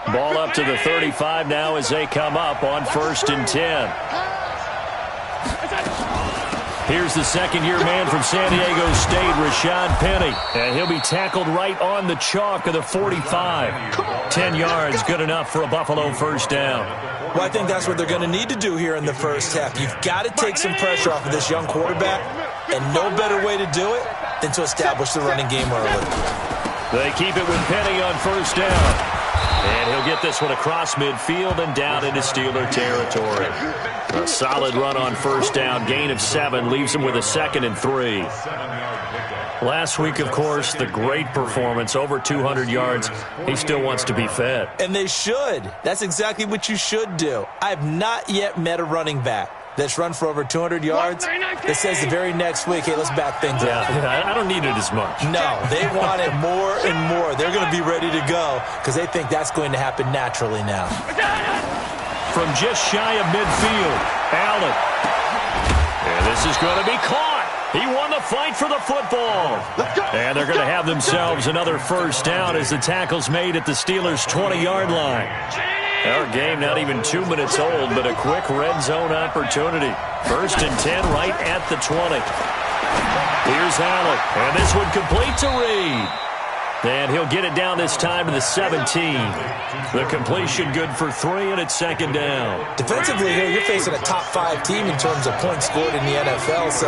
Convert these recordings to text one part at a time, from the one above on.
Ball up to the 35 now as they come up on 1st and 10. Here's the second-year man from San Diego State, Rashad Penny. And he'll be tackled right on the chalk of the 45. 10 yards, good enough for a Buffalo first down. Well, I think that's what they're going to need to do here in the first half. You've got to take some pressure off of this young quarterback, and no better way to do it than to establish the running game early. They keep it with Penny on first down. And he'll get this one across midfield and down into Steeler territory. A solid run on first down, gain of 7, leaves him with a 2nd and 3. Last week, of course, the great performance, over 200 yards. He still wants to be fed. And they should. That's exactly what you should do. I have not yet met a running back that's run for over 200 yards that says the very next week, hey, let's back things up. Yeah, I don't need it as much. No, they want it more and more. They're going to be ready to go because they think that's going to happen naturally now. From just shy of midfield, Allen. And this is going to be caught. He won the fight for the football. And they're going to have themselves another first down as the tackle's made at the Steelers' 20-yard line. Our game not even 2 minutes old, but a quick red zone opportunity. 1st and 10 right at the 20. Here's Allen, and this one complete to Reed. And he'll get it down this time to the 17. The completion good for 3, and it's 2nd down. Defensively here, you're facing a top 5 team in terms of points scored in the NFL. So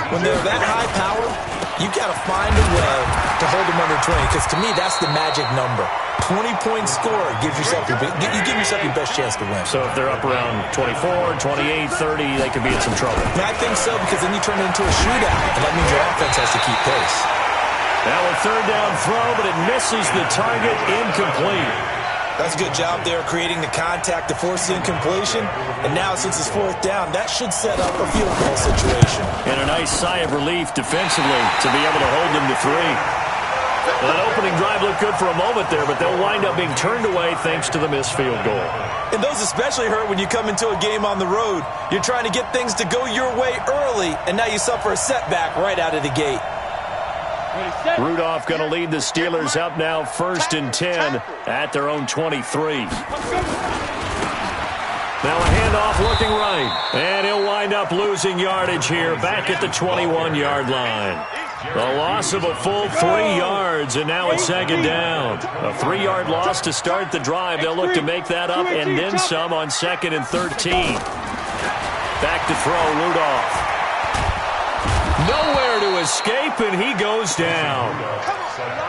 when they're that high power, you got to find a way to hold them under 20. Because to me, that's the magic number. 20-point score gives yourself you give yourself your best chance to win. So if they're up around 24, 28, 30, they could be in some trouble. I think so, because then you turn it into a shootout, and that means your offense has to keep pace. Now a 3rd down throw, but it misses the target, incomplete. That's a good job there creating the contact to force the incompletion. And now since it's 4th down, that should set up a field goal situation. And a nice sigh of relief defensively to be able to hold them to 3. Well, that opening drive looked good for a moment there, but they'll wind up being turned away thanks to the missed field goal. And those especially hurt when you come into a game on the road. You're trying to get things to go your way early, and now you suffer a setback right out of the gate. Rudolph going to lead the Steelers up now 1st and 10 at their own 23. Now a handoff looking right, and he'll wind up losing yardage here back at the 21-yard line. A loss of a full 3 yards, and now it's 2nd down. A 3-yard loss to start the drive. They'll look to make that up and then some on 2nd and 13. Back to throw, Rudolph. Nowhere to escape, and he goes down.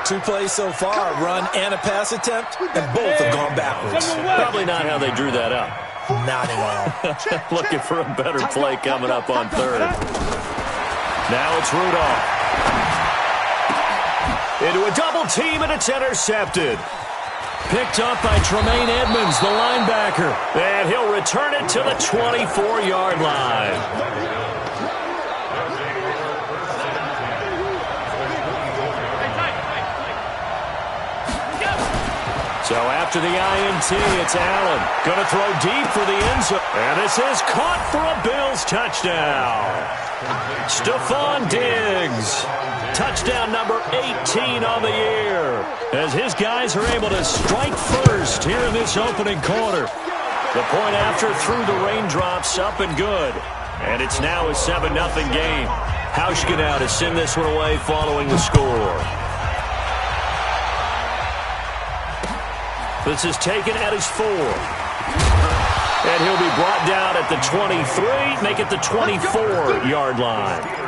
2 plays so far, a run and a pass attempt, and both have gone backwards. Probably not how they drew that up. Not at all. Looking for a better play coming up on 3rd. Now it's Rudolph. Into a double team, and it's intercepted. Picked up by Tremaine Edmonds, the linebacker. And he'll return it to the 24-yard line. So after the INT, it's Allen. Going to throw deep for the end zone. And this is caught for a Bills touchdown. Stephon Diggs. Touchdown number 18 on the year. As his guys are able to strike first here in this opening quarter. The point after through the raindrops, up and good. And it's now a 7-0 game. Hauschka now to send this one away following the score. This is taken at his 4. And he'll be brought down at the 23, make it the 24-yard line.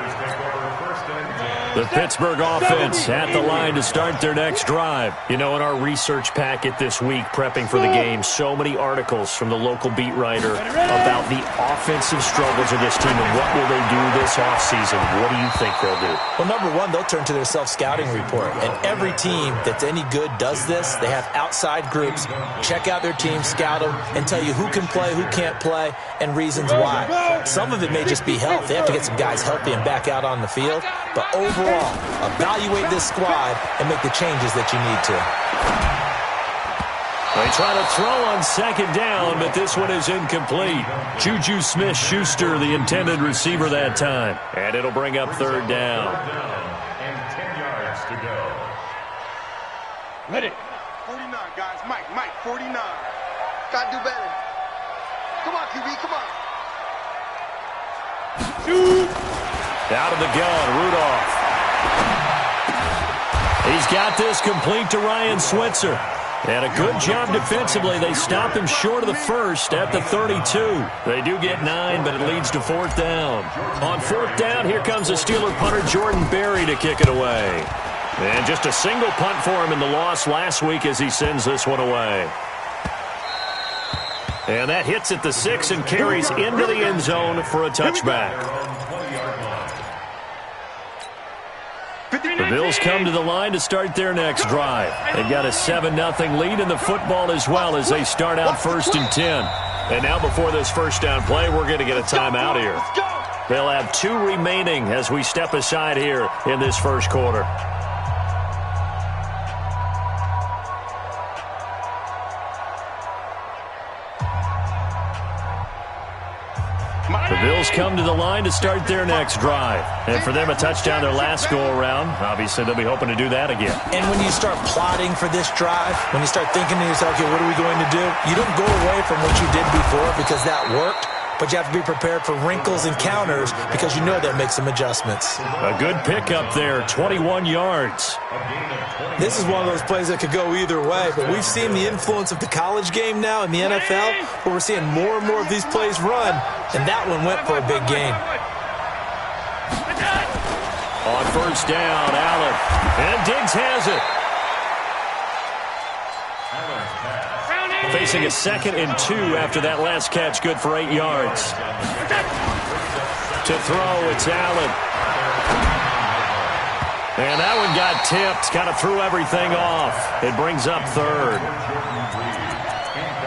The Pittsburgh offense at the line to start their next drive. You know, in our research packet this week, prepping for the game, so many articles from the local beat writer about the offensive struggles of this team and what will they do this offseason. What do you think they'll do? Well, number one, they'll turn to their self-scouting report. And every team that's any good does this. They have outside groups, check out their team, scout them, and tell you who can play, who can't play, and reasons why. Some of it may just be health. They have to get some guys healthy and back out on the field. But overall, evaluate this squad and make the changes that you need to. They try to throw on 2nd down, but this one is incomplete. Juju Smith-Schuster, the intended receiver that time. And it'll bring up 3rd down. And 10 yards to go. Ready. 49. guys. Mike, 49. Gotta do better. Come on, QB, come on. Shoot. Out of the gun, Rudolph. He's got this complete to Ryan Switzer. And a good job defensively. They stop him short of the first at the 32. They do get 9, but it leads to fourth down. On fourth down, here comes the Steeler punter Jordan Berry to kick it away. And just a single punt for him in the loss last week as he sends this one away. And that hits at the 6 and carries into the end zone for a touchback. The Bills come to the line to start their next drive. They've got a 7-0 lead in the football as well as they start out 1st and 10. And now before this first down play, we're going to get a timeout here. They'll have 2 remaining as we step aside here in this first quarter. The Bills come to the line to start their next drive. And for them, a touchdown their last go-around. Obviously, they'll be hoping to do that again. And when you start plotting for this drive, when you start thinking to yourself, okay, what are we going to do? You don't go away from what you did before because that worked. But you have to be prepared for wrinkles and counters because you know they'll make some adjustments. A good pickup there, 21 yards. This is one of those plays that could go either way, but we've seen the influence of the college game now in the NFL, where we're seeing more and more of these plays run, and that one went for a big gain. On first down, Allen, and Diggs has it. Facing a 2nd and 2 after that last catch, good for 8 yards. To throw, it's Allen. And that one got tipped, kind of threw everything off. It brings up 3rd.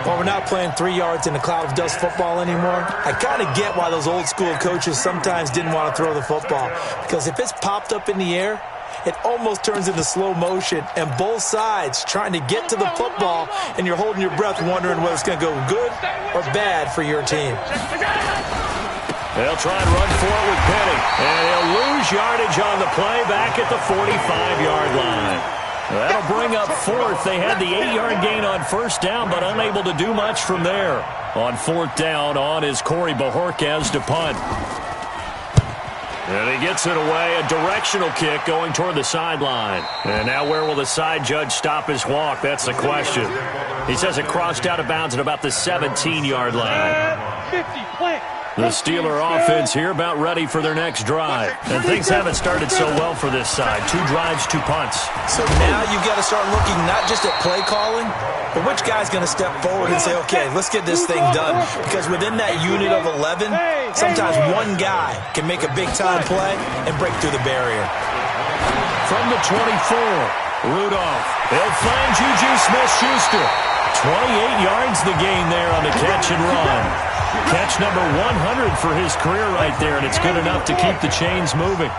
Well, we're not playing 3 yards in a cloud of dust football anymore. I kind of get why those old school coaches sometimes didn't want to throw the football. Because if it's popped up in the air, it almost turns into slow motion, and both sides trying to get to the football, and you're holding your breath wondering whether it's going to go good or bad for your team. They'll try and run for it with Penny, and he'll lose yardage on the play back at the 45-yard line. That'll bring up 4th. They had the 8-yard gain on first down, but unable to do much from there. On fourth down, on is Corey Bojorquez to punt. And he gets it away, a directional kick going toward the sideline. And now where will the side judge stop his walk? That's the question. He says it crossed out of bounds at about the 17-yard line. 50, play. The Steeler offense here about ready for their next drive. And things haven't started so well for this side. 2 drives, 2 punts. So now you've got to start looking not just at play calling, but which guy's going to step forward and say, okay, let's get this thing done. Because within that unit of 11, sometimes one guy can make a big-time play and break through the barrier. From the 24, Rudolph. They'll find Juju Smith-Schuster. 28 yards the gain there on the catch and run. Catch number 100 for his career right there, and it's good enough to keep the chains moving.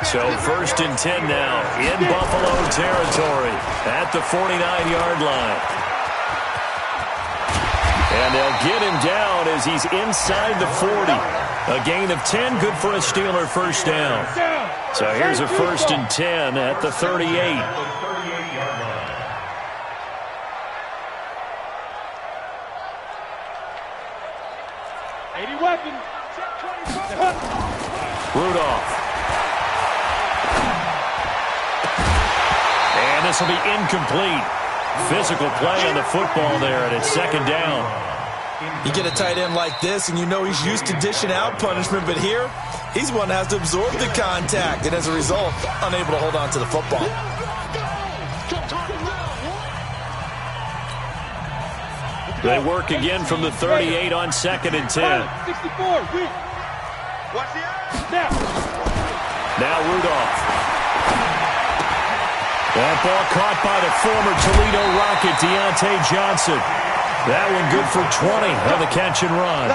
So 1st and 10 now in Buffalo territory at the 49-yard line. And they'll get him down as he's inside the 40. A gain of 10, good for a Steeler first down. So here's a 1st and 10 at the 38. Rudolph. And this will be incomplete. Physical play on the football there, and it's 2nd down. You get a tight end like this, and you know he's used to dishing out punishment, but here, he's one that has to absorb the contact, and as a result, unable to hold on to the football. They work again from the 38 on 2nd and 10. 64, Now Rudolph. That ball caught by the former Toledo Rocket, Deontay Johnson. That one good for 20 on the catch and run.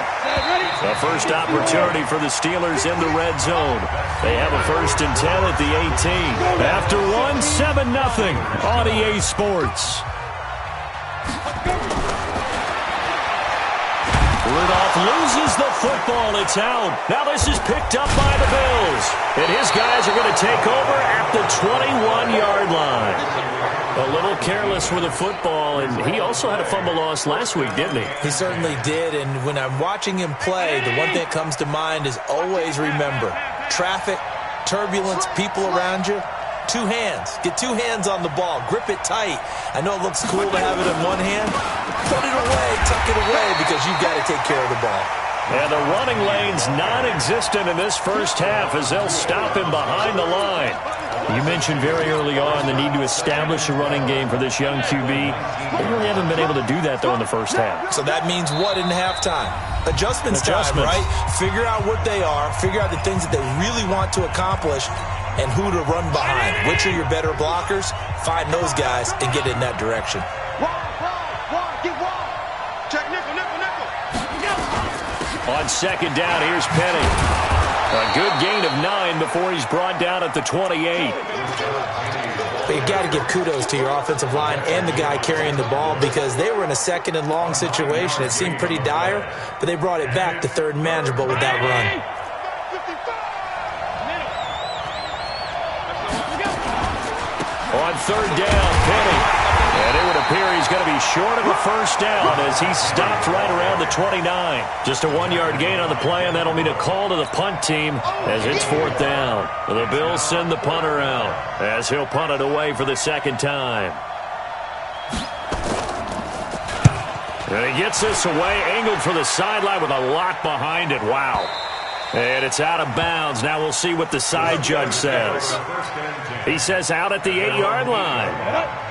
The first opportunity for the Steelers in the red zone. They have a 1st and 10 at the 18. After one, 7-0 on EA Sports. Rudolph loses the football. It's out. Now this is picked up by the Bills. And his guys are going to take over at the 21-yard line. A little careless with the football, and he also had a fumble loss last week, didn't he? He certainly did, and when I'm watching him play, the one thing that comes to mind is always remember, traffic, turbulence, people around you, two hands. Get two hands on the ball. Grip it tight. I know it looks cool to have it in one hand. Put it away, tuck it away, because you've got to take care of the ball. And the running lane's non-existent in this first half as they'll stop him behind the line. You mentioned very early on the need to establish a running game for this young QB. They really haven't been able to do that, though, in the first half. So that means what in halftime? Adjustments time, right? Figure out what they are. Figure out the things that they really want to accomplish and who to run behind. Which are your better blockers? Find those guys and get in that direction. On second down, here's Penny. A good gain of 9 before he's brought down at the 28. But you got to give kudos to your offensive line and the guy carrying the ball because they were in a second and long situation. It seemed pretty dire, but they brought it back to third and manageable with that run. On third down, Penny. And it would appear he's going to be short of a first down as he stopped right around the 29. Just a 1-yard gain on the play, and that'll mean a call to the punt team as it's fourth down. The Bills send the punter out as he'll punt it away for the second time. And he gets this away, angled for the sideline with a lot behind it. Wow. And it's out of bounds. Now we'll see what the side judge says. He says out at the 8-yard line.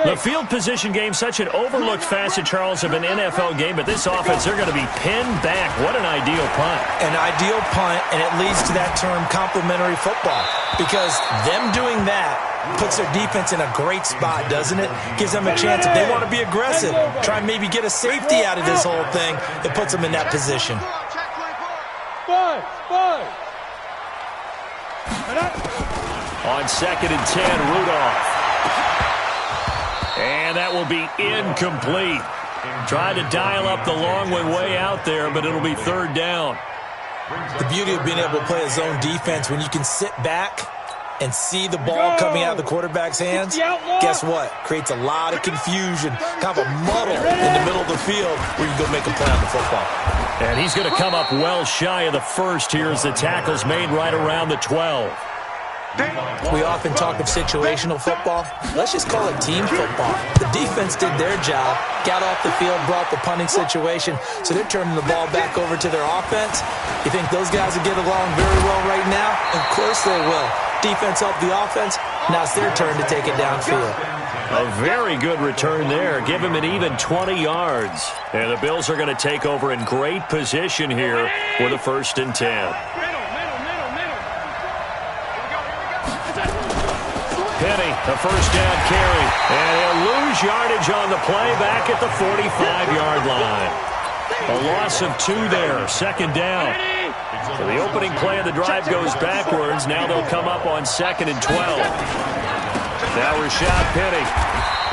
The field position game, such an overlooked facet, Charles, of an NFL game, but this offense, they're going to be pinned back. What an ideal punt. An ideal punt, and it leads to that term complementary football because them doing that puts their defense in a great spot, doesn't it? Gives them a chance. If they want to be aggressive, try and maybe get a safety out of this whole thing, it puts them in that position. On second and 10, Rudolph. And that will be incomplete. Tried to dial up the long way out there, but it'll be third down. The beauty of being able to play a zone defense when you can sit back and see the ball coming out of the quarterback's hands, guess what? Creates a lot of confusion, kind of a muddle in the middle of the field where you can go make a play on the football. And he's going to come up well shy of the first here as the tackle's made right around the 12. We often talk of situational football. Let's just call it team football. The defense did their job, got off the field, brought the punting situation, so they're turning the ball back over to their offense. You think those guys will get along very well right now? Of course they will. Defense helped the offense. Now it's their turn to take it downfield. A very good return there. Give him an even 20 yards. And the Bills are going to take over in great position here with a 1st and 10. Penny, the first down carry. And he'll lose yardage on the play back at the 45-yard line. A loss of 2 there. Second down. So the opening play of the drive goes backwards. Now they'll come up on 2nd and 12. Now Rashad Penny.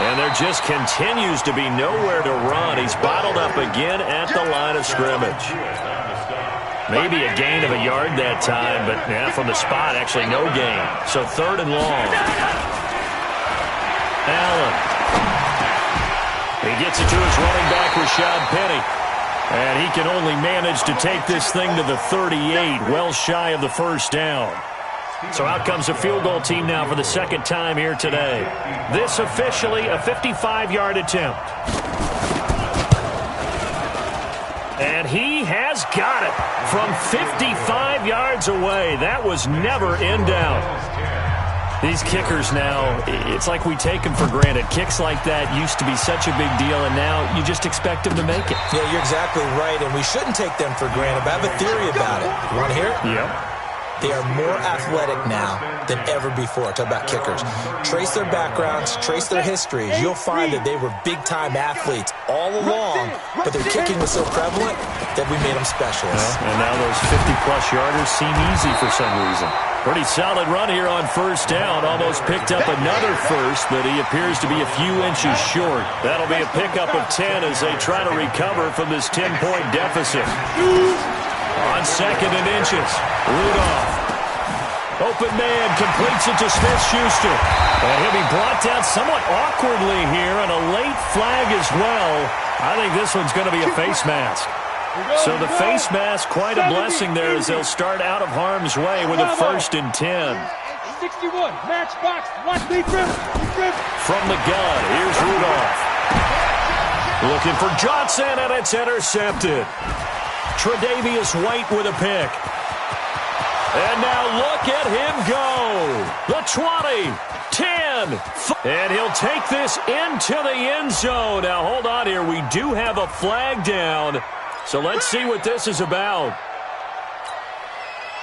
And there just continues to be nowhere to run. He's bottled up again at the line of scrimmage. Maybe a gain of a yard that time, but from the spot, actually no gain. So 3rd and long. Allen. He gets it to his running back, Rashad Penny. And he can only manage to take this thing to the 38, well shy of the first down. So out comes the field goal team now for the second time here today. This officially a 55-yard attempt. And he has got it from 55 yards away. That was never in doubt. These kickers now, it's like we take them for granted. Kicks like that used to be such a big deal, and now you just expect them to make it. Yeah, you're exactly right, and we shouldn't take them for granted, but I have a theory about it. You want to hear it? Yep. They are more athletic now than ever before. Talk about kickers. Trace their backgrounds, trace their histories. You'll find that they were big-time athletes all along, but their kicking was so prevalent that we made them specialists. And now those 50-plus yarders seem easy for some reason. Pretty solid run here on first down. Almost picked up another first, but he appears to be a few inches short. That'll be a pickup of 10 as they try to recover from this 10-point deficit. On 2nd and inches, Rudolph. Open man completes it to Smith-Schuster. And he'll be brought down somewhat awkwardly here, and a late flag as well. I think this one's going to be a face mask. So the face mask, quite a blessing there as they'll start out of harm's way with a 1st and 10. 61, match box, watch me grip. From the gun, here's Rudolph. Looking for Johnson, and it's intercepted. Tre'Davious White with a pick. And now look at him go. The 20, 10, and he'll take this into the end zone. Now, hold on here. We do have a flag down, so let's see what this is about.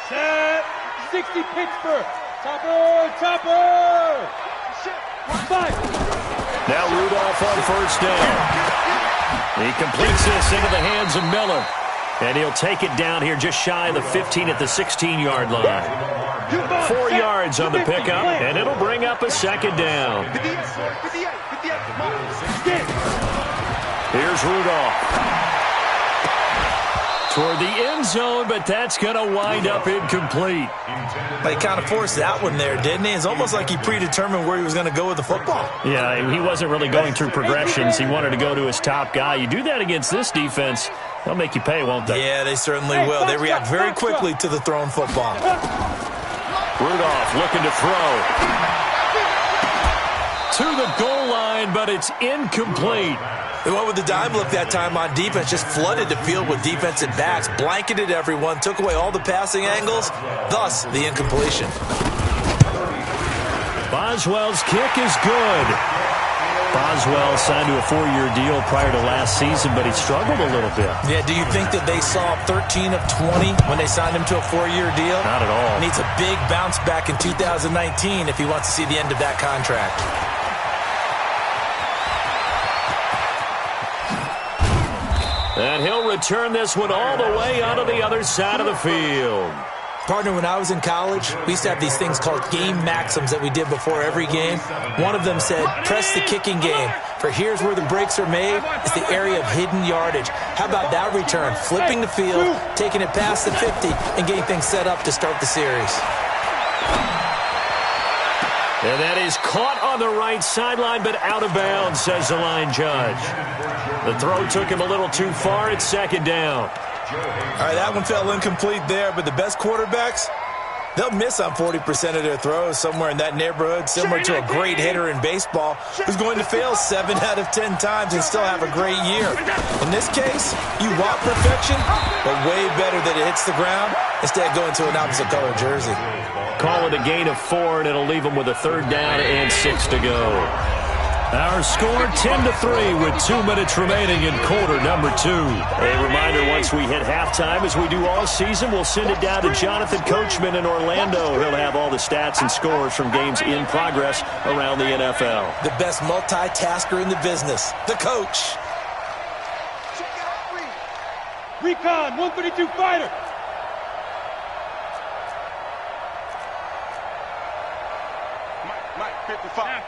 Set, 60 Pittsburgh. Chopper. 5. Now Rudolph on 1st down. He completes this into the hands of Miller. And he'll take it down here just shy of the 15 at the 16-yard line. 4 yards on the pickup, and it'll bring up a 2nd down. Here's Rudolph. Toward the end zone, but that's going to wind up incomplete. But he kind of forced that one there, didn't he? It's almost like he predetermined where he was going to go with the football. Yeah, he wasn't really going through progressions. He wanted to go to his top guy. You do that against this defense, they'll make you pay, won't they? Yeah, they certainly will. They react very quickly to the thrown football. Rudolph looking to throw. To the goal line, but it's incomplete. They went with the dime look that time on defense, just flooded the field with defensive backs, blanketed everyone, took away all the passing angles, thus the incompletion. Boswell's kick is good. Boswell signed to a 4-year deal prior to last season, but he struggled a little bit. Yeah, do you think that they saw 13 of 20 when they signed him to a 4-year deal? Not at all. Needs a big bounce back in 2019 if he wants to see the end of that contract. And he'll return this one all the way onto the other side of the field. Partner, when I was in college, we used to have these things called game maxims that we did before every game. One of them said, press the kicking game. For here's where the breaks are made. It's the area of hidden yardage. How about that return? Flipping the field, taking it past the 50, and getting things set up to start the series. And that is caught on the right sideline, but out of bounds, says the line judge. The throw took him a little too far. It's 2nd down. All right, that one fell incomplete there, but the best quarterbacks, they'll miss on 40% of their throws, somewhere in that neighborhood, similar to a great hitter in baseball who's going to fail 7 out of 10 times and still have a great year. In this case, you want perfection, but way better that it hits the ground instead of going to an opposite color jersey. Call it a gain of 4, and it'll leave them with a 3rd down and 6 to go. Our score 10-3 with 2 minutes remaining in quarter number 2. A reminder, once we hit halftime, as we do all season, we'll send it down to Jonathan Coachman in Orlando. He'll have all the stats and scores from games in progress around the NFL. The best multitasker in the business, the coach. Recon, 132 fighter. Mike, 55.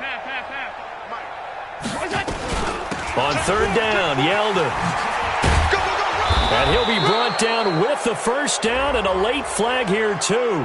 On 3rd down, Yeldon. And he'll be brought down with the 1st down and a late flag here, too.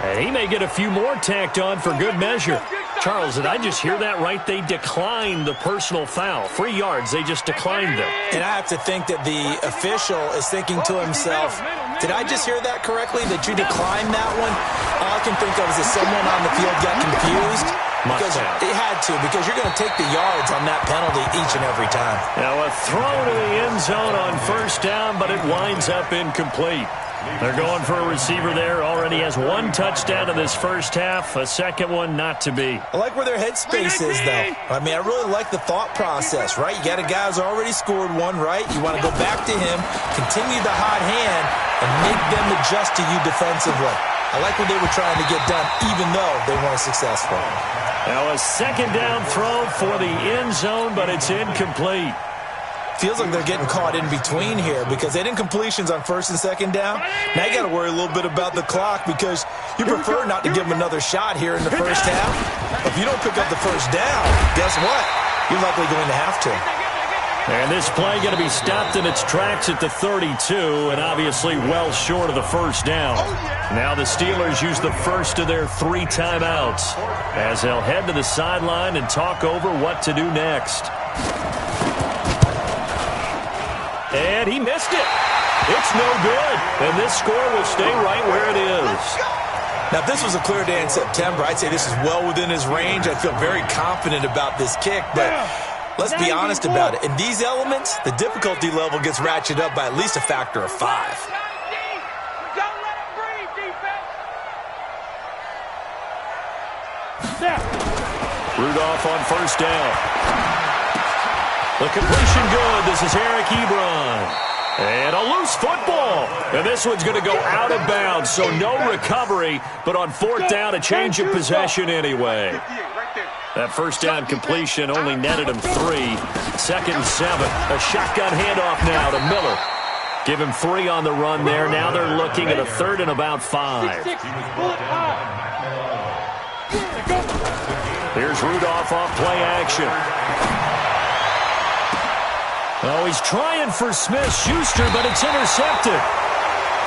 And he may get a few more tacked on for good measure. Charles, did I just hear that right? They declined the personal foul. 3 yards, they just declined them. And I have to think that the official is thinking to himself, did I just hear that correctly, that you declined that one? All I can think of is that someone on the field got confused. Because it had to, because you're going to take the yards on that penalty each and every time. Now a throw to the end zone on 1st down, but it winds up incomplete. They're going for a receiver there. Already has 1 touchdown in this 1st half. A 2nd one not to be. I like where their headspace is, though. I mean, I really like the thought process, right? You got a guy who's already scored 1, right? You want to go back to him, continue the hot hand, and make them adjust to you defensively. I like what they were trying to get done, even though they weren't successful. Now a 2nd down throw for the end zone, but it's incomplete. Feels like they're getting caught in between here because they did incompletions on 1st and 2nd down. Now you got to worry a little bit about the clock because you prefer not to give them another shot here in the 1st half. If you don't pick up the 1st down, guess what? You're likely going to have to. And this play going to be stopped in its tracks at the 32, and obviously well short of the first down. Now the Steelers use the first of their 3 timeouts as they'll head to the sideline and talk over what to do next. And he missed it. It's no good, and this score will stay right where it is. Now, if this was a clear day in September, I'd say this is well within his range. I feel very confident about this kick, but let's be honest about it. In these elements, the difficulty level gets ratcheted up by at least a factor of 5. Don't let him breathe, defense. Rudolph on first down. The completion good. This is Eric Ebron. And a loose football. And this one's going to go out of bounds, so no recovery. But on fourth down, a change of possession anyway. That first down completion only netted him 3. 2nd and 7. A shotgun handoff now to Miller. Give him 3 on the run there. Now they're looking at a 3rd and about 5. Here's Rudolph off play action. Oh, he's trying for Smith-Schuster, but it's intercepted.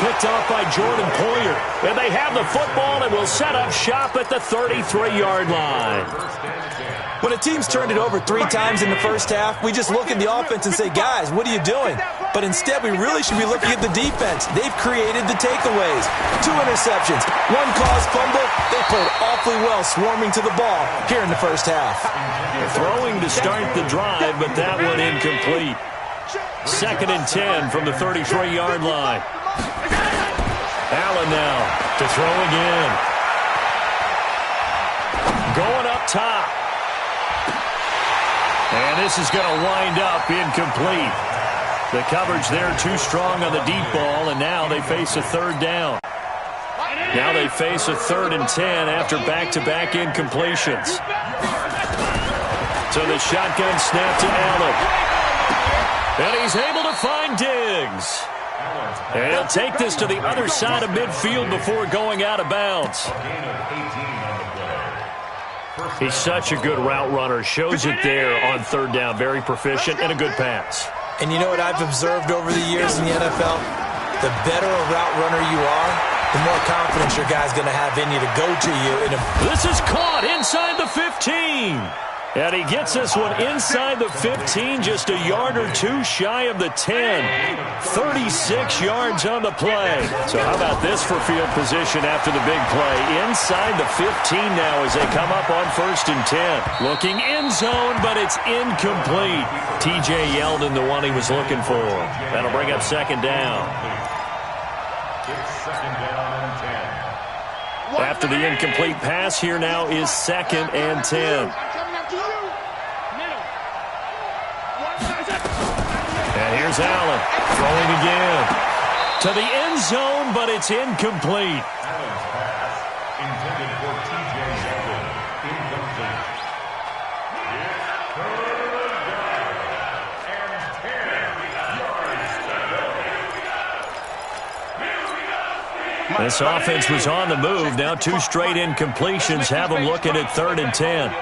Picked off by Jordan Poyer. And they have the football and will set up shop at the 33-yard line. When a team's turned it over 3 times in the first half, we just look at the offense and say, guys, what are you doing? But instead, we really should be looking at the defense. They've created the takeaways. 2 interceptions, 1 caused fumble. They played awfully well swarming to the ball here in the first half. Throwing to start the drive, but that one incomplete. 2nd and 10 from the 33-yard line. Allen now to throw again. Going up top. And this is going to wind up incomplete. The coverage there too strong on the deep ball, and now they face a 3rd down. Now they face a 3rd and 10 after back-to-back incompletions. So the shotgun snap to Allen. And he's able to find Diggs. And he'll take this to the other side of midfield before going out of bounds. He's such a good route runner. Shows it there on 3rd down. Very proficient and a good pass. And you know what I've observed over the years in the NFL? The better a route runner you are, the more confidence your guy's going to have in you to go to you. This is caught inside the 15. And he gets this one inside the 15, just a yard or 2 shy of the 10. 36 yards on the play. So how about this for field position after the big play? Inside the 15 now as they come up on 1st and 10. Looking end zone, but it's incomplete. TJ Yeldon, the one he was looking for. That'll bring up 2nd down. It's 2nd down and 10. After the incomplete pass, here now is 2nd and 10. And here's Allen throwing again to the end zone, but it's incomplete. Allen's pass intended for TJ Yeldon, incomplete. It's 3rd down and 10 yards to go. This offense was on the move. Now 2 straight incompletions have them looking at 3rd and 10.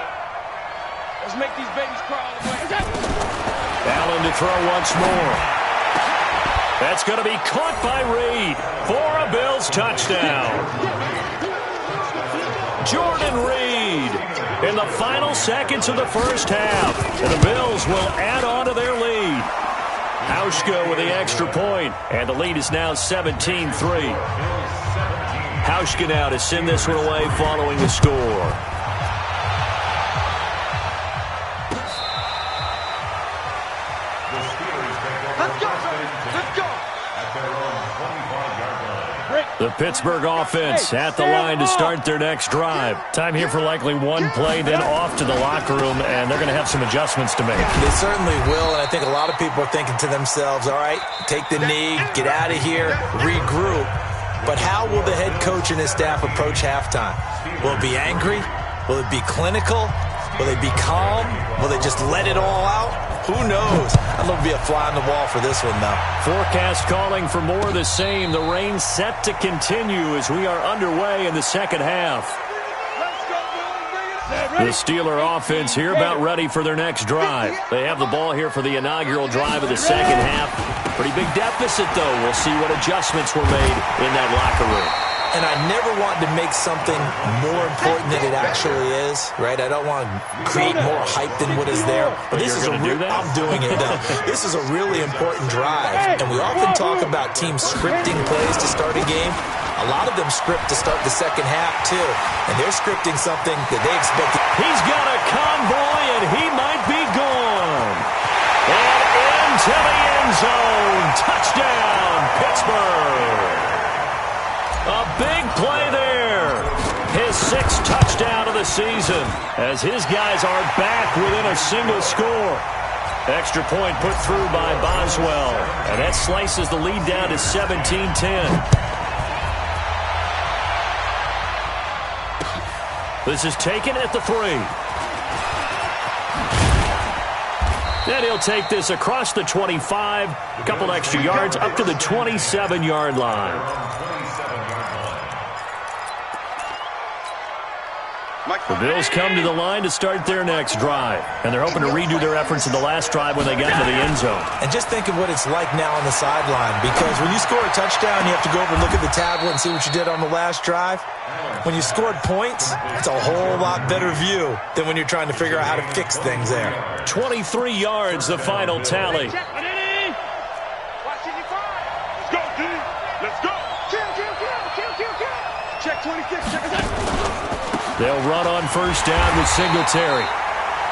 Let's make these babies crawl away. Allen to throw once more. That's going to be caught by Reed for a Bills touchdown. Jordan Reed in the final seconds of the first half. And the Bills will add on to their lead. Hauschka with the extra point, and the lead is now 17-3. Hauschka now to send this one away following the score. The Pittsburgh offense at the line to start their next drive. Time here for likely 1 play, then off to the locker room, and they're going to have some adjustments to make. They certainly will, and I think a lot of people are thinking to themselves, all right, take the knee, get out of here, regroup. But how will the head coach and his staff approach halftime? Will it be angry? Will it be clinical? Will they be calm? Will they just let it all out? Who knows? I'd love to be a fly on the wall for this one, though. Forecast calling for more of the same. The rain set to continue as we are underway in the second half. The Steeler offense here about ready for their next drive. They have the ball here for the inaugural drive of the second half. Pretty big deficit, though. We'll see what adjustments were made in that locker room. And I never want to make something more important than it actually is, right? I don't want to create more hype than what is there. But this is I'm doing it now. This is a really important drive. And we often talk about teams scripting plays to start a game. A lot of them script to start the second half, too. And they're scripting something that they expect. He's got a convoy, and he might be gone. And into the end zone. Touchdown, Pittsburgh. A big play there. His 6th touchdown of the season as his guys are back within a single score. Extra point put through by Boswell. And that slices the lead down to 17-10. This is taken at the 3. And he'll take this across the 25. A couple extra yards up to the 27-yard line. The Bills come to the line to start their next drive. And they're hoping to redo their efforts in the last drive when they got into the end zone. And just think of what it's like now on the sideline. Because when you score a touchdown, you have to go over and look at the tablet and see what you did on the last drive. When you scored points, it's a whole lot better view than when you're trying to figure out how to fix things there. 23 yards, the final tally. Let's go, D. Let's go. Kill. Check 26. Check us out. They'll run on first down with Singletary.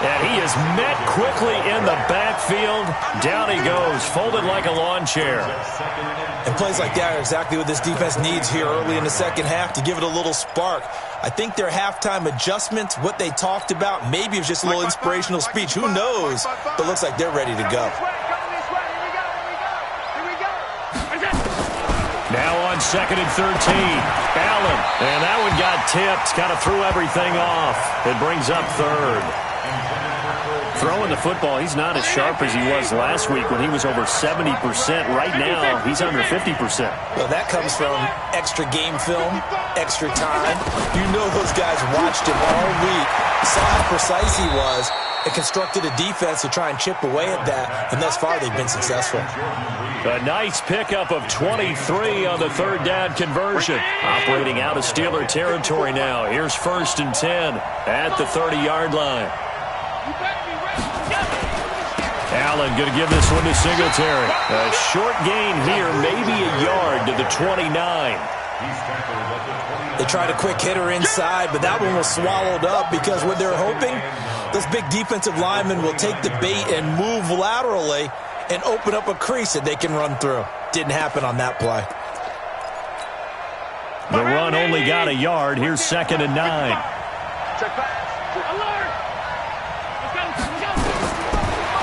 And he is met quickly in the backfield. Down he goes, folded like a lawn chair. And plays like that are exactly what this defense needs here early in the second half to give it a little spark. I think their halftime adjustments, what they talked about, maybe it was just a little inspirational speech. Who knows? But it looks like they're ready to go. Now on 2nd and 13. Allen. And that one got tipped. Kind of threw everything off. It brings up 3rd. Throwing the football, he's not as sharp as he was last week when he was over 70%. Right now, he's under 50%. Well, that comes from extra game film, extra time. You know those guys watched him all week, saw how precise he was, and constructed a defense to try and chip away at that. And thus far, they've been successful. A nice pickup of 23 on the 3rd down conversion. Operating out of Steeler territory now. Here's 1st and 10 at the 30-yard line. Allen going to give this one to Singletary. A short gain here, maybe a yard to the 29. They tried a quick hitter inside, but that one was swallowed up because what they're hoping, those big defensive linemen will take the bait and move laterally and open up a crease that they can run through. Didn't happen on that play. The run only got a yard. Here's 2nd and 9.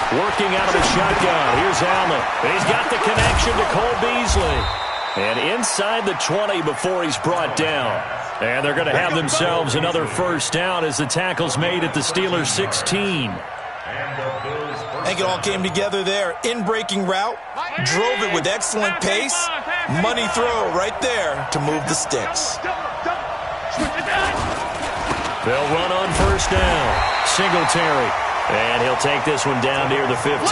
Working out of the shotgun. Here's Allen. He's got the connection to Cole Beasley. And inside the 20 before he's brought down. And they're going to have themselves another first down as the tackle's made at the Steelers' 16. I think it all came together there. In-breaking route. Drove it with excellent pace. Money throw right there to move the sticks. They'll run on first down. Singletary. And he'll take this one down near the 15.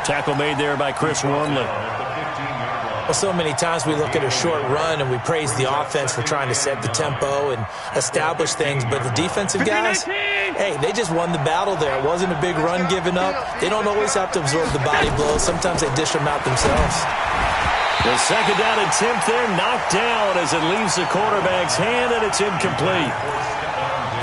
Tackle made there by Chris Wormley. Well, so many times we look at a short run and we praise the offense for trying to set the tempo and establish things. But the defensive guys, hey, they just won the battle there. It wasn't a big run given up. They don't always have to absorb the body blows. Sometimes they dish them out themselves. The 2nd down attempt there knocked down as it leaves the quarterback's hand, and it's incomplete.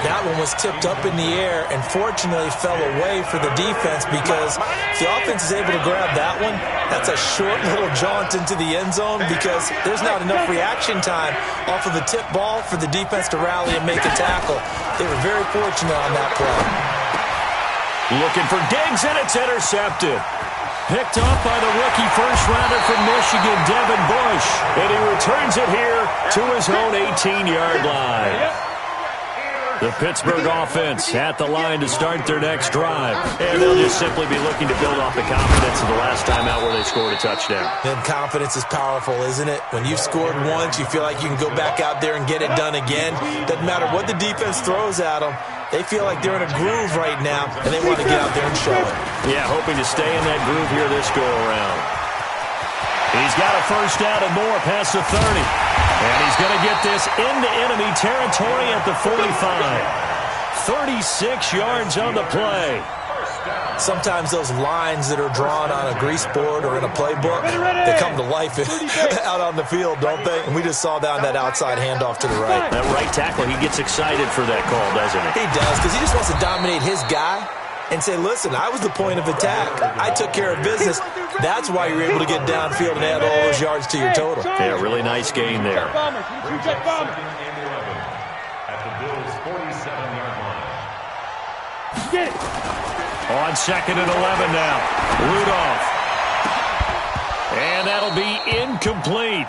That one was tipped up in the air and fortunately fell away for the defense because if the offense is able to grab that one, that's a short little jaunt into the end zone because there's not enough reaction time off of the tip ball for the defense to rally and make a tackle. They were very fortunate on that play. Looking for Diggs, and it's intercepted. Picked off by the rookie first-rounder from Michigan, Devin Bush. And he returns it here to his own 18-yard line. The Pittsburgh offense at the line to start their next drive. And they'll just simply be looking to build off the confidence of the last time out where they scored a touchdown. And confidence is powerful, isn't it? When you've scored once, you feel like you can go back out there and get it done again. Doesn't matter what the defense throws at them. They feel like they're in a groove right now, and they want to get out there and show it. Yeah, hoping to stay in that groove here this go-around. He's got a first down and more past the 30. And he's going to get this into enemy territory at the 45. 36 yards on the play. Sometimes those lines that are drawn on a grease board or in a playbook, they come to life out on the field, don't they? And we just saw down that outside handoff to the right. That right tackle, he gets excited for that call, doesn't he? He does, because he just wants to dominate his guy and say, listen, I was the point of attack. I took care of business. That's why you're able to get downfield and add all those yards to your total. Yeah, really nice gain there. At the Bills' 47-yard line. Get it. On 2nd and 11 now. Rudolph. And that'll be incomplete.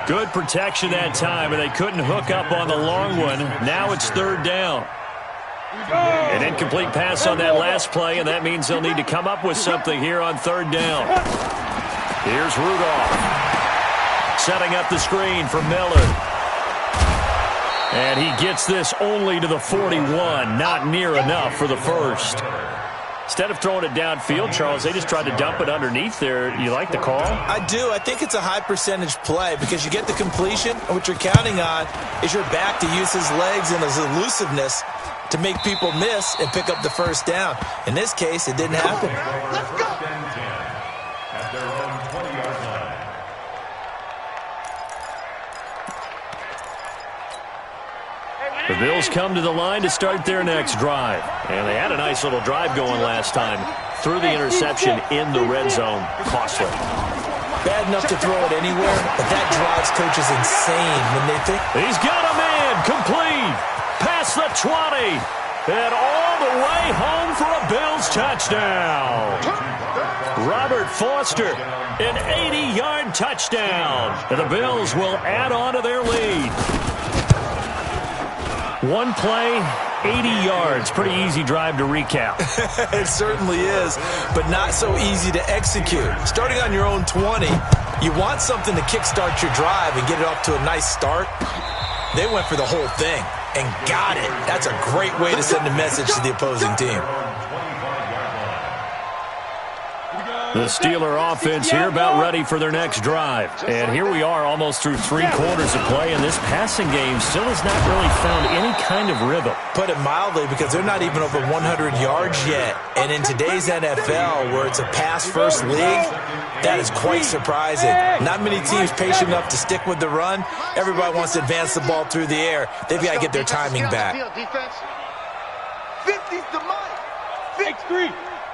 Good protection that time, and they couldn't hook up on the long one. Now it's 3rd down. An incomplete pass on that last play, and that means they'll need to come up with something here on 3rd down. Here's Rudolph. Setting up the screen for Miller. And he gets this only to the 41. Not near enough for the first. Instead of throwing it downfield, Charles, they just tried to dump it underneath there. You like the call? I do. I think it's a high percentage play because you get the completion, and what you're counting on is your back to use his legs and his elusiveness to make people miss and pick up the first down. In this case, it didn't happen. Let's go. At their own 20-yard line. The Bills come to the line to start their next drive. And they had a nice little drive going last time. Threw the interception in the red zone. Costly. Bad enough to throw it anywhere, but that drives coaches insane when they think. He's got a man complete. Past the 20. And all the way home for a Bills touchdown. Robert Foster, an 80-yard touchdown. And the Bills will add on to their lead. One play, 80 yards. Pretty easy drive to recap. It certainly is, but not so easy to execute. Starting on your own 20, you want something to kickstart your drive and get it off to a nice start. They went for the whole thing and got it. That's a great way to send a message to the opposing team. The Steeler offense here about ready for their next drive. And here we are almost through 3 quarters of play, and this passing game still has not really found any kind of rhythm. Put it mildly, because they're not even over 100 yards yet. And in today's NFL, where it's a pass-first league, that is quite surprising. Not many teams patient enough to stick with the run. Everybody wants to advance the ball through the air. They've got to get their timing back. 50's the mic. X3.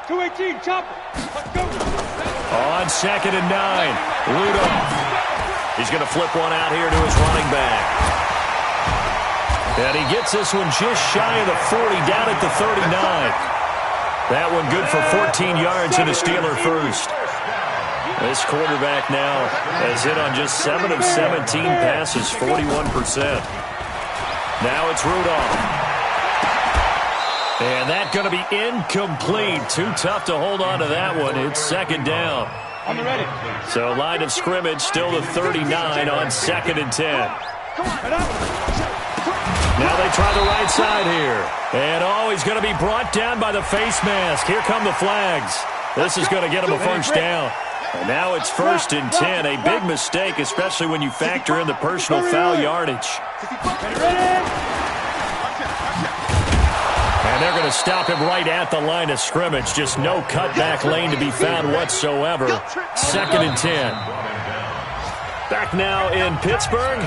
218, chopper. Let's go. On 2nd and 9, Rudolph. He's going to flip one out here to his running back. And he gets this one just shy of the 40, down at the 39. That one good for 14 yards and a Steeler first. This quarterback now has hit on just 7 of 17 passes, 41%. Now it's Rudolph. And that's going to be incomplete. Too tough to hold on to that one. It's 2nd down. On the ready. So line of scrimmage still the 39 on 2nd and 10. Now they try the right side here. And he's going to be brought down by the face mask. Here come the flags. This is going to get him a first down. And now it's 1st and 10. A big mistake, especially when you factor in the personal foul yardage. And they're going to stop him right at the line of scrimmage. Just no cutback lane to be found whatsoever. 2nd and 10. Back now in Pittsburgh.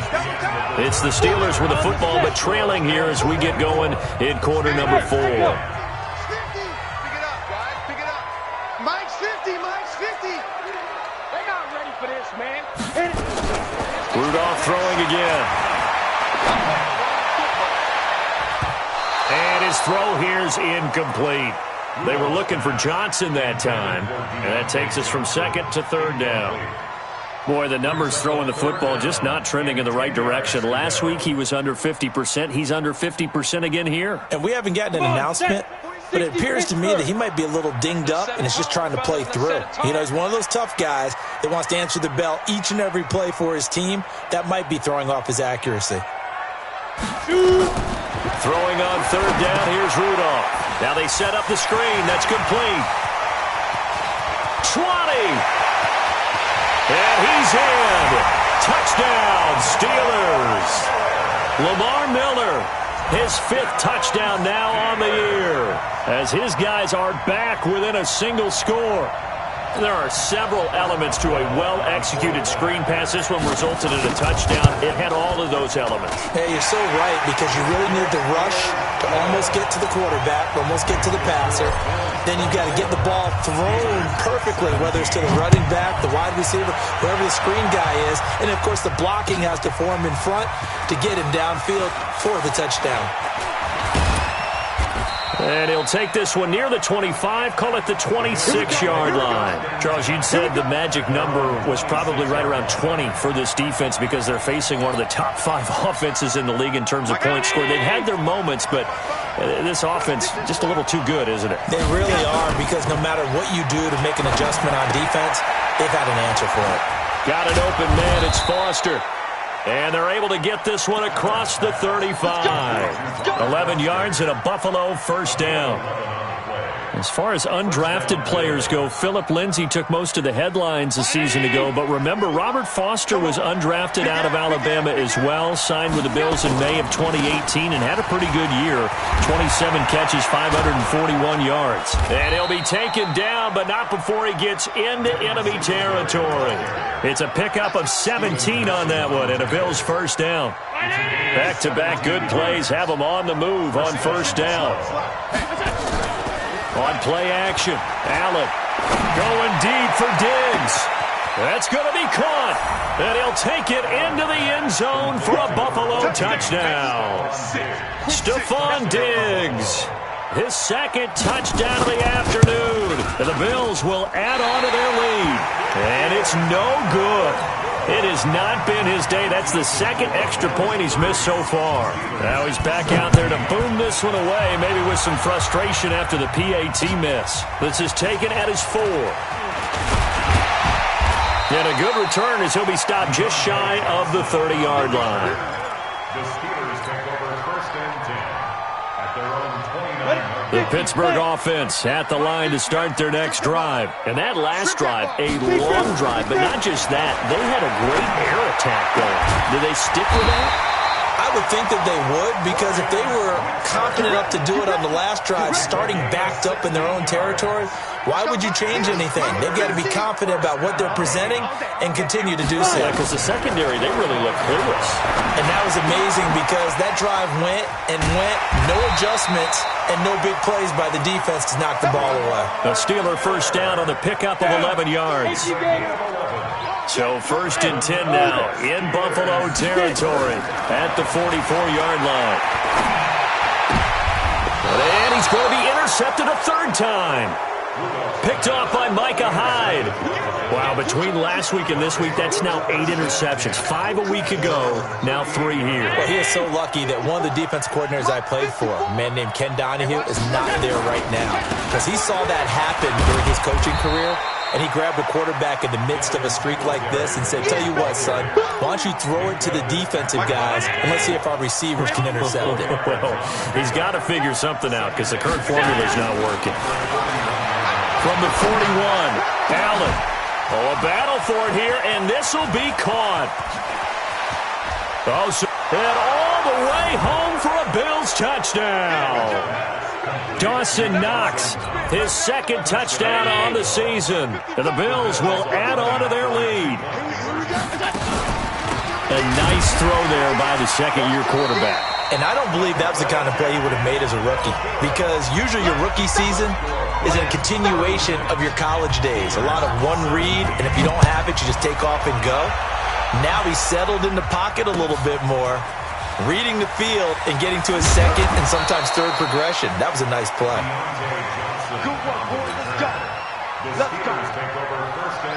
It's the Steelers with the football, but trailing here as we get going in quarter number 4. Pick it up, guys. Pick it up. Mike's 50. Mike's 50. They're not ready for this, man. Rudolph throwing again. And his throw here's incomplete. They were looking for Johnson that time. And that takes us from 2nd to 3rd down. Boy, the numbers throwing the football just not trending in the right direction. Last week he was under 50%. He's under 50% again here. And we haven't gotten an announcement, but it appears to me that he might be a little dinged up and is just trying to play through. You know, he's one of those tough guys that wants to answer the bell each and every play for his team. That might be throwing off his accuracy. Throwing on third down, here's Rudolph. Now they set up the screen. That's complete. 20. And he's in. Touchdown, Steelers. Lamar Miller, his 5th touchdown now on the year, as his guys are back within a single score. There are several elements to a well-executed screen pass. This one resulted in a touchdown. It had all of those elements. Hey, you're so right, because you really need to rush to almost get to the quarterback, almost get to the passer. Then you've got to get the ball thrown perfectly, whether it's to the running back, the wide receiver, whoever the screen guy is. And, of course, the blocking has to form in front to get him downfield for the touchdown. And he'll take this one near the 25, call it the 26-yard line. Charles, you'd said the magic number was probably right around 20 for this defense because they're facing one of the top 5 offenses in the league in terms of points scored. They've had their moments, but this offense just a little too good, isn't it? They really are, because no matter what you do to make an adjustment on defense, they've had an answer for it. Got an open man. It's Foster. And they're able to get this one across the 35. 11 yards and a Buffalo first down. As far as undrafted players go, Philip Lindsay took most of the headlines a season ago. But remember, Robert Foster was undrafted out of Alabama as well, signed with the Bills in May of 2018 and had a pretty good year. 27 catches, 541 yards. And he'll be taken down, but not before he gets into enemy territory. It's a pickup of 17 on that one and a Bills first down. Back-to-back good plays have them on the move on first down. On play action, Allen going deep for Diggs. That's going to be caught. And he'll take it into the end zone for a Buffalo touchdown. Stephon Diggs, his 2nd touchdown of the afternoon. And the Bills will add on to their lead. And it's no good. It has not been his day. That's the 2nd extra point he's missed so far. Now he's back out there to boom this one away, maybe with some frustration after the PAT miss. This is taken at his 4. And a good return as he'll be stopped just shy of the 30-yard line. The Steelers take over 1st and 10 at their own 29. The Pittsburgh offense at the line to start their next drive. And that last drive, a long drive, but not just that. They had a great air attack going. Did they stick with that? I would think that they would, because if they were confident enough to do it on the last drive, starting backed up in their own territory, why would you change anything? They've got to be confident about what they're presenting and continue to do so. Yeah, because the secondary, they really look clueless. And that was amazing, because that drive went and went, no adjustments, and no big plays by the defense to knock the ball away. A Steeler first down on the pickup of 11 yards. So 1st and 10 now in Buffalo territory at the 44-yard line. And he's going to be intercepted a 3rd time. Picked off by Micah Hyde. Wow, between last week and this week, that's now 8 interceptions. 5 a week ago, now 3 here. Well, he is so lucky that one of the defense coordinators I played for, a man named Ken Donahue, is not there right now, because he saw that happen during his coaching career, and he grabbed a quarterback in the midst of a streak like this and said, tell you what, son, why don't you throw it to the defensive guys, and let's see if our receivers can intercept it. Well, he's got to figure something out, because the current formula is not working. From the 41, Allen. Oh, a battle for it here, and this will be caught. Oh, so, and all the way home for a Bills touchdown. Dawson Knox, his 2nd touchdown on the season. And the Bills will add on to their lead. A nice throw there by the 2nd-year quarterback. And I don't believe that was the kind of play he would have made as a rookie, because usually your rookie season is a continuation of your college days. A lot of one read, and if you don't have it, you just take off and go. Now he's settled in the pocket a little bit more, reading the field and getting to his 2nd and sometimes 3rd progression. That was a nice play. Good work, boys. Let's go. The Steelers take over 1st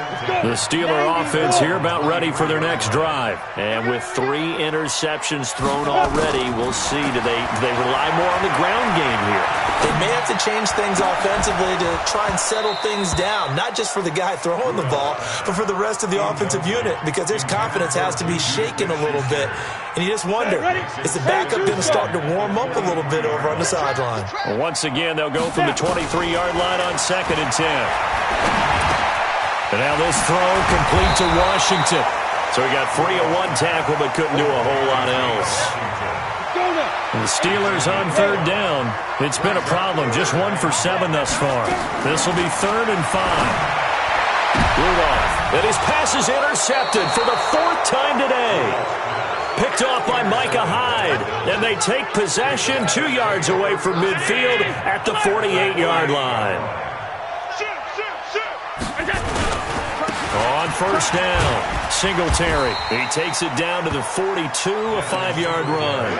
The Steeler offense here about ready for their next drive. And with 3 interceptions thrown already, we'll see. Do they rely more on the ground game here? They may have to change things offensively to try and settle things down, not just for the guy throwing the ball, but for the rest of the offensive unit, because their confidence has to be shaken a little bit. And you just wonder, is the backup going to start to warm up a little bit over on the sideline? Once again, they'll go from the 23-yard line on 2nd and 10. And now this throw complete to Washington. So he got free of 1 tackle but couldn't do a whole lot else. And the Steelers on 3rd down. It's been a problem. Just 1 for 7 thus far. This will be 3rd and 5. Rudolph. And his pass is intercepted for the 4th time today. Picked off by Micah Hyde. And they take possession 2 yards away from midfield at the 48-yard line. On 1st down, Singletary. He takes it down to the 42, a 5-yard run.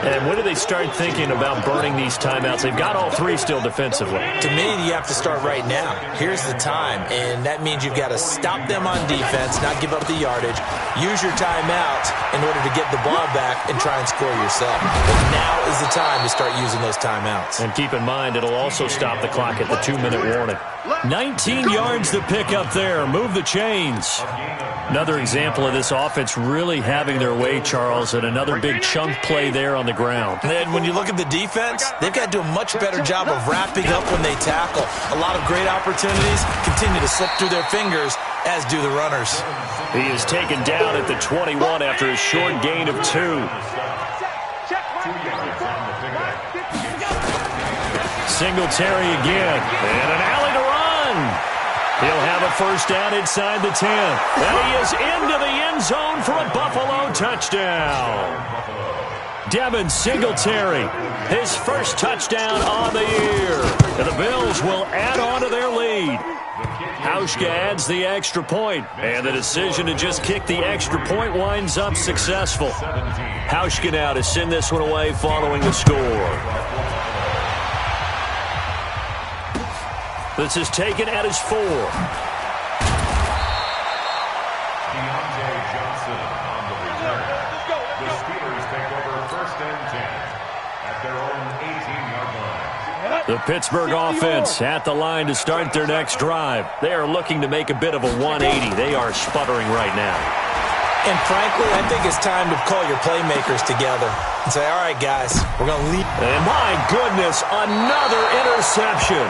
And when do they start thinking about burning these timeouts? They've got all 3 still defensively. To me, you have to start right now. Here's the time, and that means you've got to stop them on defense, not give up the yardage, use your timeouts in order to get the ball back and try and score yourself. But now is the time to start using those timeouts. And keep in mind, it'll also stop the clock at the 2-minute warning. 19 yards to pick up there. Move the chains. Another example of this offense really having their way, Charles, and another big chunk play there on the ground. And when you look at the defense, they've got to do a much better job of wrapping up when they tackle. A lot of great opportunities continue to slip through their fingers, as do the runners. He is taken down at the 21 after a short gain of 2. Singletary again, and an alley to run. He'll have a 1st down inside the 10. And he is into the end zone for a Buffalo touchdown. Devin Singletary, his 1st touchdown on the year. And the Bills will add on to their lead. Hauschka adds the extra point, and the decision to just kick the extra point winds up successful. Hauschka now to send this one away following the score. This is taken at his 4. Deontay Johnson on the return. The Steelers take over 1st and 10 at their own 18-yard line. The Pittsburgh offense at the line to start their next drive. They are looking to make a bit of a 180. They are sputtering right now. And frankly, I think it's time to call your playmakers together and say, all right, guys, we're going to lead. And my goodness, another interception.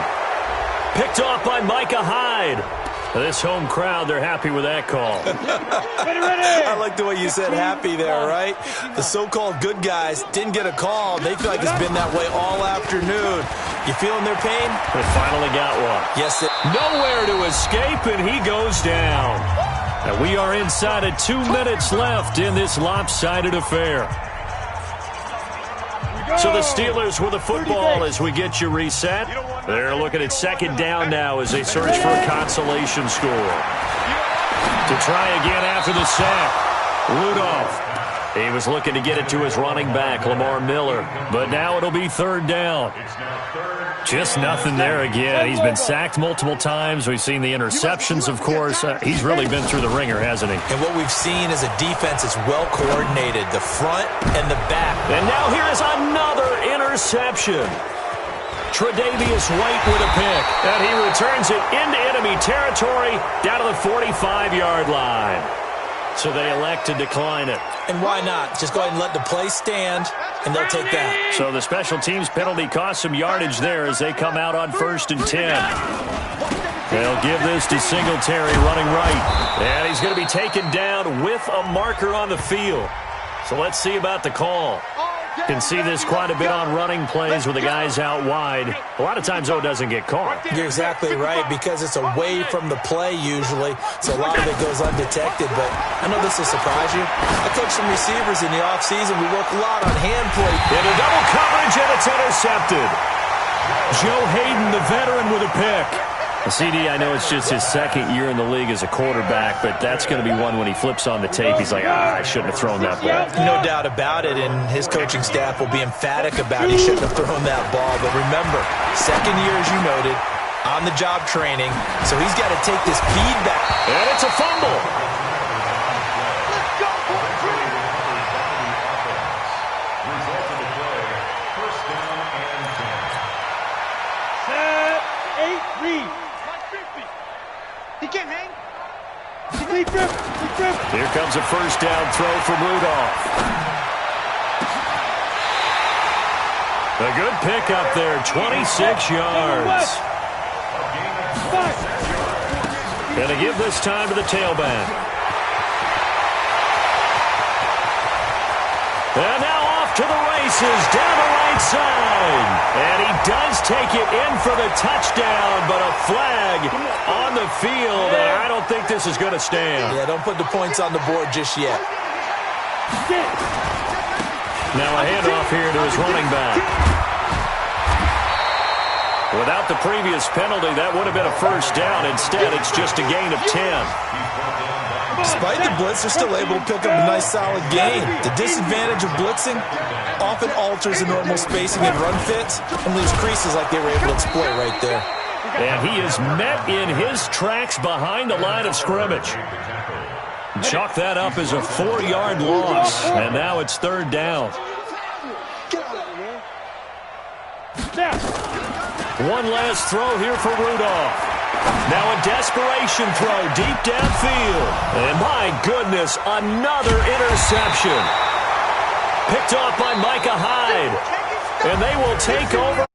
Picked off by Micah Hyde. This home crowd, they're happy with that call. I like the way you said happy there, right? The so-called good guys didn't get a call. They feel like it's been that way all afternoon. You feeling their pain? They finally got one. Yes. Nowhere to escape, and he goes down. And we are inside of 2 minutes left in this lopsided affair. So the Steelers with the football as we get you reset. They're looking at 2nd down now as they search for a consolation score. To try again after the sack. Rudolph. He was looking to get it to his running back, Lamar Miller. But now it'll be 3rd down. Just nothing there again. He's been sacked multiple times. We've seen the interceptions, of course. He's really been through the ringer, hasn't he? And what we've seen is a defense that's well coordinated, the front and the back. And now here is another interception. Tre'Davious White with a pick. And he returns it into enemy territory down to the 45-yard line. So they elect to decline it. And why not? Just go ahead and let the play stand, and they'll take that. So the special teams penalty cost some yardage there as they come out on 1st and 10. They'll give this to Singletary running right. And he's going to be taken down with a marker on the field. So let's see about the call. You can see this quite a bit on running plays with the guys out wide. A lot of times, though, it doesn't get caught. You're exactly right, because it's away from the play usually, so a lot of it goes undetected. But I know this will surprise you. I coach some receivers in the offseason. We work a lot on hand play. Into double coverage, and it's intercepted. Joe Hayden, the veteran, with a pick. CD, I know it's just his 2nd year in the league as a quarterback, but that's going to be one when he flips on the tape. He's like, I shouldn't have thrown that ball. No doubt about it, and his coaching staff will be emphatic about he shouldn't have thrown that ball. But remember, 2nd year, as you noted, on-the-job training, so he's got to take this feedback. And it's a fumble. Let's go, boys. Result of the play, first down and 10. Set, 8, read. He can't hang. Deep grip, deep grip. Here comes a first down throw from Rudolph. A good pick up there, 26 yards. Gonna give this time to the tailback. And now off to the races, down the right side. And he does take it in for the touchdown, but a flag on the field, and I don't think this is going to stand. Yeah, don't put the points on the board just yet. Now a handoff here to his running back. Without the previous penalty, that would have been a first down. Instead, it's just a gain of 10. Despite the blitz, they're still able to pick up a nice, solid gain. The disadvantage of blitzing often alters the normal spacing and run fits and leaves creases like they were able to exploit right there. And he is met in his tracks behind the line of scrimmage. Chalk that up as a 4-yard loss, and now it's third down. One last throw here for Rudolph. Now a desperation throw deep downfield. And my goodness, another interception. Picked off by Micah Hyde. And they will take over.